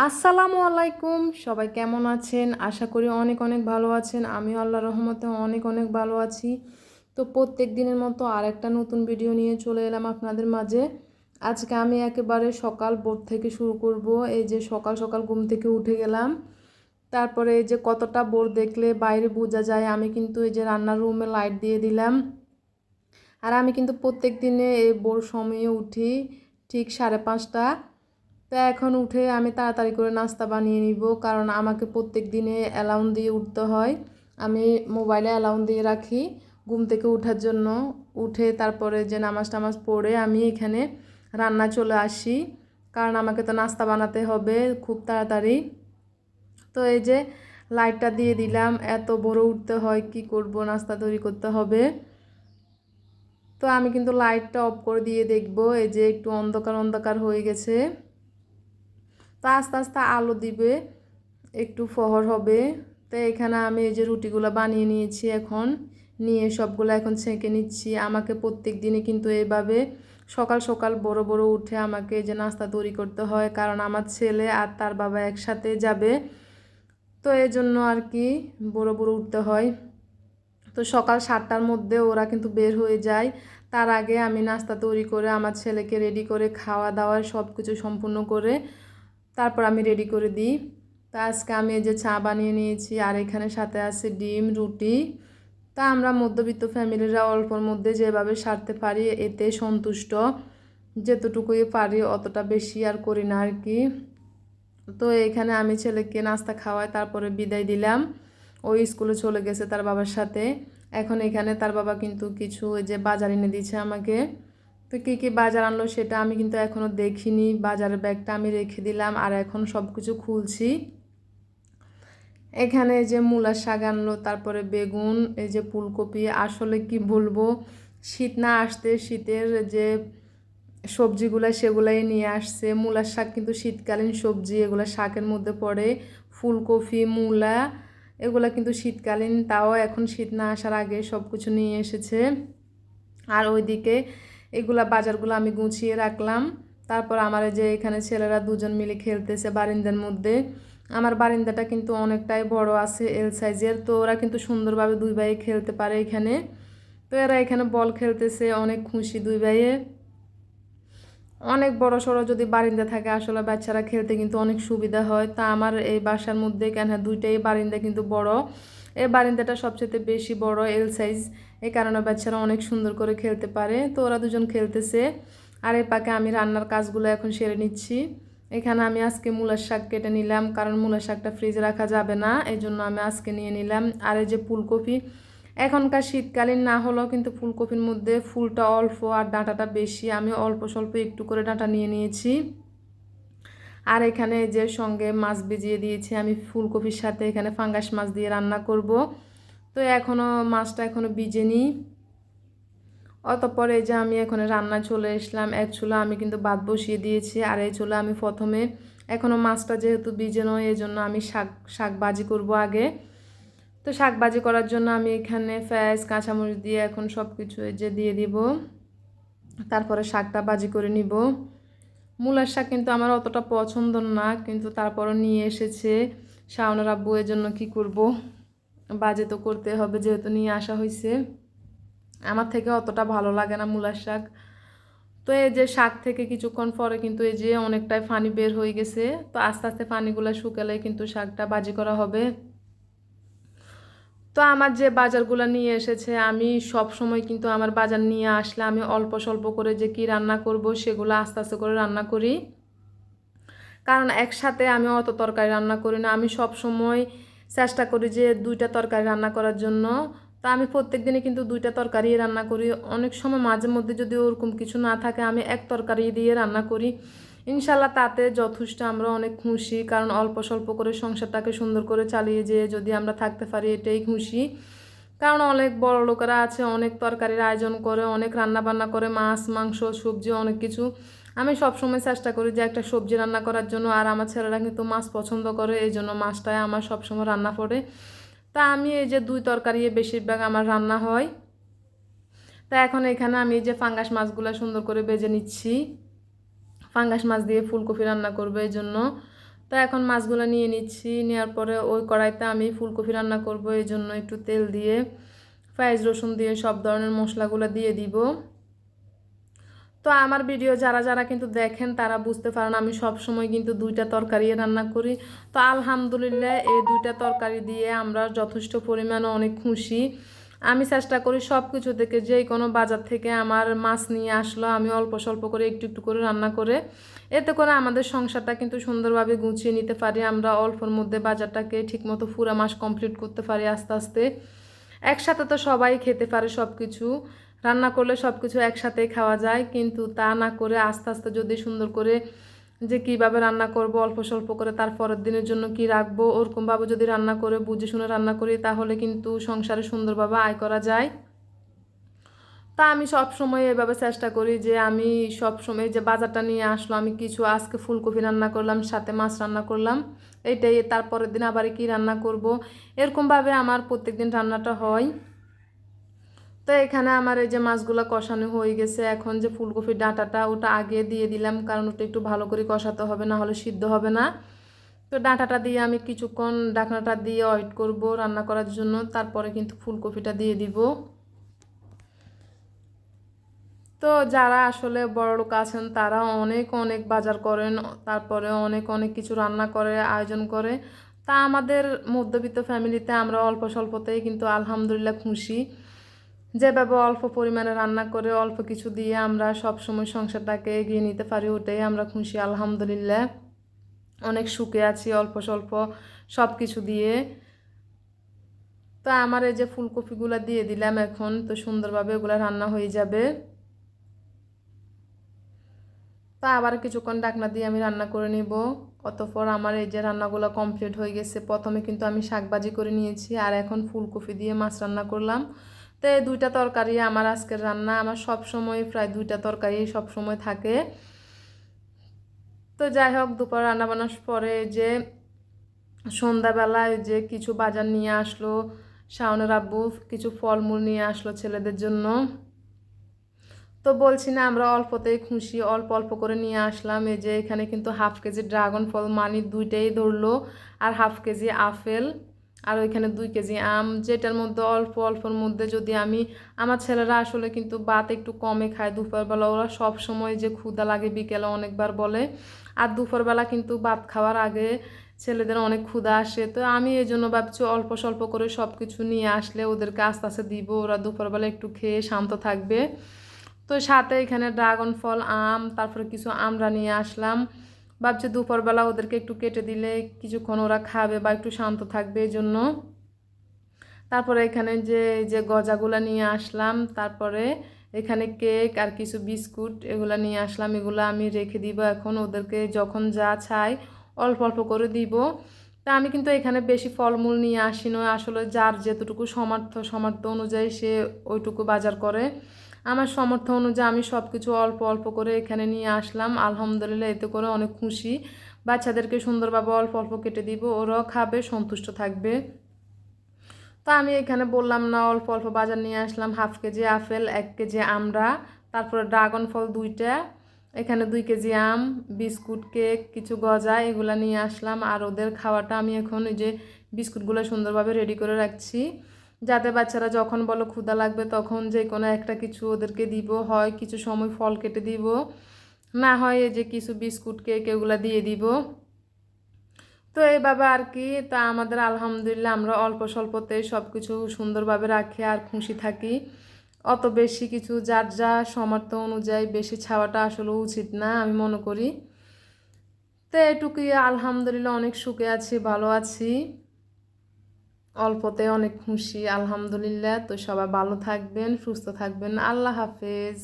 আসসালামু আলাইকুম, সবাই কেমন আছেন? আশা করি অনেক অনেক ভালো আছেন। আমিও আল্লাহর রহমতে অনেক অনেক ভালো আছি। তো প্রত্যেক দিনের মতো আরেকটা নতুন ভিডিও নিয়ে চলে এলাম আপনাদের মাঝে। আজকে আমি একেবারে সকাল ভোর থেকে শুরু করব। এই যে সকাল সকাল ঘুম থেকে উঠে গেলাম। তারপরে এই যে কতটা ভোর দেখলে বাইরে বোঝা যায়। আমি কিন্তু এই যে রান্নার রুমে লাইট দিয়ে দিলাম। আর আমি কিন্তু প্রত্যেক দিনে এই ভোর সময়ে উঠি, ঠিক 5:30। তো এখন উঠে আমি তাড়াতাড়ি করে নাস্তা বানিয়ে নিব, কারণ আমাকে প্রত্যেক দিনে অ্যালার্ম দিয়ে উঠতে হয়। আমি মোবাইলে অ্যালার্ম দিয়ে রাখি ঘুম থেকে ওঠার জন্য। উঠে তারপরে যে নামাজ টামাজ পড়ে আমি এখানে রান্না চলে আসি, কারণ আমাকে তো নাস্তা বানাতে হবে খুব তাড়াতাড়ি। তো এই যে লাইটটা দিয়ে দিলাম, এত বড় উঠতে হয়, কি করব, নাস্তা তৈরি করতে হবে। তো আমি কিন্তু লাইটটা অফ করে দিয়ে দেখব, এই যে একটু অন্ধকার অন্ধকার হয়ে গেছে। তো আস্তে আস্তে আলো দিবে, একটু ফহর হবে। তো এখানে আমি এই যে রুটিগুলো বানিয়ে নিয়েছি, এখন নিয়ে সবগুলো এখন ছেঁকে নিচ্ছি। আমাকে প্রত্যেক দিনে কিন্তু এভাবে সকাল সকাল বড় বড় উঠে আমাকে যে নাস্তা তৈরি করতে হয়, কারণ আমার ছেলে আর তার বাবা একসাথে যাবে। তো এই জন্য আর কি বড় বড় উঠতে হয়। তো সকাল 7টার মধ্যে ওরা কিন্তু বের হয়ে যায়। তার আগে আমি নাস্তা তৈরি করে আমার ছেলেকে রেডি করে খাওয়া দাওয়া সব কিছু সম্পূর্ণ করে তারপর আমি রেডি করে দিই। তো আজকে আমি এই যে চা বানিয়ে নিয়েছি, আর এখানে সাথে আছে ডিম, রুটি। তা আমরা মধ্যবিত্ত ফ্যামিলিরা অল্পর মধ্যে যেভাবে সারতে পারি এতে সন্তুষ্ট। যেতটুকুই পারি অতটা বেশি আর করি না আর কি। তো এখানে আমি ছেলেকে নাস্তা খাওয়াই, তারপরে বিদায় দিলাম। ওই স্কুলে চলে গেছে তার বাবার সাথে। এখন এখানে তার বাবা কিন্তু কিছু ওই যে বাজার এনে দিয়েছে আমাকে। তো কী কী বাজার আনলো সেটা আমি কিন্তু এখনও দেখিনি। বাজারের ব্যাগটা আমি রেখে দিলাম, আর এখন সব কিছু খুলছি। এখানে যে মূলার শাক আনলো, তারপরে বেগুন, এই যে ফুলকপি। আসলে কি বলবো, শীত না আসতে শীতের যে সবজিগুলো সেগুলাই নিয়ে আসছে। মূলার শাক কিন্তু শীতকালীন সবজি, এগুলো শাকের মধ্যে পড়ে। ফুলকপি, মূলা, এগুলো কিন্তু শীতকালীন, তাও এখন শীত না আসার আগে সব কিছু নিয়ে এসেছে। আর ওইদিকে এগুলা বাজারগুলো আমি গুছিয়ে রাখলাম। তারপর আমার যে এখানে ছেলেরা দুজন মিলে খেলতেছে বারিন্দার মধ্যে। আমার বারিন্দাটা কিন্তু অনেকটাই বড় আছে, এল সাইজের। তো ওরা কিন্তু সুন্দরভাবে দুই ভাই খেলতে পারে এখানে। তো এরা এখানে বল খেলতেছে, অনেক খুশি দুই ভাইয়ে। অনেক বড় সড়ো যদি বারিন্দা থাকে আসলে বাচ্চারা খেলতে কিন্তু অনেক সুবিধা হয়। তা আমার এই বাসার মধ্যে কেন দুইটাই বারিন্দা কিন্তু বড়। এই বারিন্দাটা সবচেয়ে বেশি বড়, এল সাইজ। এই কারণে বাচ্চারা অনেক সুন্দর করে খেলতে পারে। তো ওরা দুজন খেলতেছে, আর এর পাকে আমি রান্নার কাজগুলো এখন সেরে নিচ্ছি। এখানে আমি আজকে মূলার শাক কেটে নিলাম, কারণ মূলার শাকটা ফ্রিজে রাখা যাবে না, এই জন্য আমি আজকে নিয়ে নিলাম। আর এই যে ফুলকপি, এখনকার শীতকালীন না হলেও কিন্তু ফুলকপির মধ্যে ফুলটা অল্প আর ডাঁটাটা বেশি। আমি অল্প স্বল্প একটু করে ডাঁটা নিয়ে নিয়েছি। আর এখানে যে সঙ্গে মাছ ভিজিয়ে দিয়েছি আমি ফুলকপির সাথে, এখানে ফাঙ্গাস মাছ দিয়ে রান্না করব। তো মাছটা এখনও ভিজেনি। অতঃপর এই যে আমি এখন রান্না চলে আসলাম। এক চুলা আমি কিন্তু ভাত বসিয়ে দিয়েছি, আর এই চুলা আমি প্রথমে, এখনও মাছটা যেহেতু ভিজে নয় এই জন্য আমি শাক ভাজি করব আগে। তো শাক ভাজি করার জন্য আমি এখানে পেঁয়াজ কাঁচামরিচ দিয়ে এখন সব কিছু যে দিয়ে দিব, তারপরে শাকটা ভাজি করে নিব। মূলার শাক কিন্তু আমার অতটা পছন্দ না, কিন্তু তারপরও নিয়ে এসেছে শাওনের আব্বু, এর জন্য কি করব, বাজে তো করতে হবে যেহেতু নিয়ে আসা হয়েছে। আমার থেকে অতটা ভালো লাগে না মূলার শাক। তো এই যে শাক থেকে কিছুক্ষণ পরে কিন্তু এই যে অনেকটাই পানি বের হয়ে গেছে। তো আস্তে আস্তে পানিগুলো শুকালে কিন্তু শাকটা ভাজি করা হবে। তো আমার যে বাজারগুলো নিয়ে এসেছে, আমি সব সময় কিন্তু আমার বাজার নিয়ে আসলে আমি অল্প স্বল্প করে যে কি রান্না করব সেগুলো আস্তে আস্তে করে রান্না করি, কারণ একসাথে আমি অত তরকারি রান্না করি না। আমি সব সময় চেষ্টা করি যে দুইটা তরকারি রান্না করার জন্য। তো আমি প্রত্যেক দিনে কিন্তু দুইটা তরকারি রান্না করি। অনেক সময় মাঝে মধ্যে যদি ওরকম কিছু না থাকে আমি এক তরকারি দিয়ে রান্না করি। ইনশাল্লাহ তাতে যথেষ্ট আমরা অনেক খুশি, কারণ অল্প স্বল্প করে সংসারটাকে সুন্দর করে চালিয়ে যেয়ে যদি আমরা থাকতে পারি এটাই খুশি। কারণ অনেক বড় লোকেরা আছে, অনেক তরকারির আয়োজন করে, অনেক রান্না বান্না করে, মাছ মাংস সবজি অনেক কিছু। আমি সবসময় চেষ্টা করি যে একটা সবজি রান্না করার জন্য, আর আমার ছেলেরা কিন্তু মাছ পছন্দ করে, এই জন্য মাছটাই আমার সবসময় রান্না পড়ে। তা আমি এই যে দুই তরকারি বেশিরভাগ আমার রান্না হয়। তা এখন এখানে আমি যে ফাঙ্গাস মাছগুলো সুন্দর করে ভেজে নিচ্ছি। ফাঙ্গাস মাছ দিয়ে ফুলকপি রান্না করবো এই জন্য। তো এখন মাছগুলো নিয়ে নিচ্ছি, নেওয়ার পরে ওই কড়াইতে আমি ফুলকপি রান্না করব, এই জন্য একটু তেল দিয়ে পেঁয়াজ রসুন দিয়ে সব ধরনের মশলাগুলো দিয়ে দিব। তো আমার ভিডিও যারা যারা কিন্তু দেখেন তারা বুঝতে পারেন আমি সব সময় কিন্তু দুইটা তরকারি রান্না করি। তো আলহামদুলিল্লাহ এই দুইটা তরকারি দিয়ে আমরা যথেষ্ট পরিমাণে অনেক খুশি। আমি চেষ্টা করি সব কিছু থেকে, যে কোনো বাজার থেকে আমার মাছ নিয়ে আসলো আমি অল্প স্বল্প করে একটু একটু করে রান্না করে, এতে করে আমাদের সংসারটা কিন্তু সুন্দরভাবে গুছিয়ে নিতে পারি। আমরা অল্পর মধ্যে বাজারটাকে ঠিকমতো পুরো মাস কমপ্লিট করতে পারি আস্তে আস্তে। একসাথে তো সবাই খেতে পারে সব কিছু, রান্না করলে সব কিছু একসাথেই খাওয়া যায়, কিন্তু তা না করে আস্তে আস্তে যদি সুন্দর করে যে কীভাবে রান্না করব অল্প স্বল্প করে তার পরের দিনের জন্য কি রাখবো, ওরকমভাবে যদি রান্না করে বুঝে শুনে রান্না করি তাহলে কিন্তু সংসারে সুন্দরভাবে আয় করা যায়। তা আমি সব সময় এভাবে চেষ্টা করি যে আমি সব সময় যে বাজারটা নিয়ে আসলো, আমি কিছু আজকে ফুলকপি রান্না করলাম, সাথে মাছ রান্না করলাম, এইটাই তারপরের দিন আবার কি রান্না করব, এরকমভাবে আমার প্রত্যেকদিন রান্নাটা হয়। তো এখানে আমার এই যে মাছগুলো কষানো হয়ে গেছে, এখন যে ফুলকপির ডাঁটাটা ওটা আগে দিয়ে দিলাম, কারণ ওটা একটু ভালো করে কষাতে হবে, না হলে সিদ্ধ হবে না। তো ডাঁটাটা দিয়ে আমি কিছুক্ষণ ঢাকনাটা দিয়ে ওয়েট করব রান্না করার জন্য, তারপরে কিন্তু ফুলকপিটা দিয়ে দিব। তো যারা আসলে বড়লোক আছেন তারা অনেক অনেক বাজার করেন, তারপরে অনেক অনেক কিছু রান্না করে আয়োজন করে। তা আমাদের মধ্যবিত্ত ফ্যামিলিতে আমরা অল্প স্বল্পতেই কিন্তু আলহামদুলিল্লাহ খুশি। যেভাবে অল্প পরিমাণে রান্না করে অল্প কিছু দিয়ে আমরা সব সময় সংসারটাকে এগিয়ে নিতে পারি, ওটাই আমরা খুশি আলহামদুলিল্লাহ। অনেক সুখে আছি অল্প স্বল্প সব কিছু দিয়ে। তো আমার এই যে ফুলকপিগুলো দিয়ে দিলাম, এখন তো সুন্দরভাবে ওগুলো রান্না হয়ে যাবে। তা আবার কিছুক্ষণ ঢাকনা দিয়ে আমি রান্না করে নিব। অতঃপর আমার এই যে রান্নাগুলো কমপ্লিট হয়ে গেছে। প্রথমে কিন্তু আমি শাকভাজি করে নিয়েছি, আর এখন ফুলকপি দিয়ে মাছ রান্না করলাম। তো এই দুইটা তরকারি আমার আজকের রান্না। আমার সব সময় প্রায় দুইটা তরকারি সব সময় থাকে। তো যাই হোক, দুপুর রান্না বান্নার পরে যে সন্ধ্যাবেলায় যে কিছু বাজার নিয়ে আসলো, শাওনের আব্বু কিছু ফলমূল নিয়ে আসলো ছেলেদের জন্য। তো বলছি না আমরা অল্পতেই খুশি, অল্প অল্প করে নিয়ে আসলাম। এই যে এখানে কিন্তু হাফ কেজি ড্রাগন ফল মানে দুইটাই ধরলো, আর হাফ কেজি আপেল, আর ওইখানে 2 কেজি আম, যেটার মধ্যে অল্প অল্পর মধ্যে যদি আমি, আমার ছেলেরা আসলে কিন্তু ভাত একটু কমে খায় দুপুরবেলা, ওরা সব সময় যে ক্ষুধা লাগে বিকেলে অনেকবার বলে, আর দুপুরবেলা কিন্তু ভাত খাওয়ার আগে ছেলেদের অনেক ক্ষুধা আসে। তো আমি এই জন্য ভাবছি অল্প স্বল্প করে সব কিছু নিয়ে আসলে ওদেরকে আস্তে আস্তে দিব, ওরা দুপুরবেলা একটু খেয়ে শান্ত থাকবে। তো সাথে এখানে ড্রাগন ফল, আম, তারপরে কিছু আমরা নিয়ে আসলাম। ভাবছি দুপুরবেলা ওদেরকে একটু কেটে দিলে কিছুক্ষণ ওরা খাবে বা একটু শান্ত থাকবে এই জন্য। তারপরে এখানে যে যে গজাগুলো নিয়ে আসলাম, তারপরে এখানে কেক আর কিছু বিস্কুট এগুলো নিয়ে আসলাম, এগুলো আমি রেখে দিব, এখন ওদেরকে যখন যা চাই অল্প অল্প করে দিব। তা আমি কিন্তু এখানে বেশি ফলমূল নিয়ে আসি না, আসলে যার যেতটুকু সামর্থ্য অনুযায়ী সে ওইটুকু বাজার করে। আমার সামর্থ্য অনুযায়ী আমি সব কিছু অল্প অল্প করে এখানে নিয়ে আসলাম আলহামদুলিল্লাহ, এতে করে অনেক খুশি। বাচ্চাদেরকে সুন্দরভাবে অল্প অল্প কেটে দিব, ওরাও খাবে, সন্তুষ্ট থাকবে। তো আমি এখানে বললাম না অল্প অল্প বাজার নিয়ে আসলাম, হাফ কেজি আপেল, 1 কেজি আমরা, তারপরে ড্রাগন ফল 2টা, এখানে 2 কেজি আম, বিস্কুট, কেক, কিছু গজা এগুলা নিয়ে আসলাম। আর ওদের খাওয়াটা আমি এখন এই যে বিস্কুটগুলো সুন্দরভাবে রেডি করে রাখছি, যাতে বাচ্চারা যখন বলো ক্ষুধা লাগবে তখন যে কোনো একটা কিছু ওদেরকে দিব, হয় কিছু সময় ফল কেটে দিব, না হয় এই যে কিছু বিস্কুট, কেক এগুলো দিয়ে দিব। তো এইভাবে আর কি। তা আমাদের আলহামদুলিল্লাহ আমরা অল্প স্বল্পতে সব কিছু সুন্দরভাবে রাখি আর খুশি থাকি। অত বেশি কিছু যার যা সামর্থ্য অনুযায়ী বেশি ছাওয়াটা আসলে উচিত না আমি মনে করি। তো এটুকুই আলহামদুলিল্লাহ, অনেক সুখে আছি, ভালো আছি, অল্পতে অনেক খুশি আলহামদুলিল্লাহ। তো সবাই ভালো থাকবেন, সুস্থ থাকবেন, আল্লাহ হাফেজ।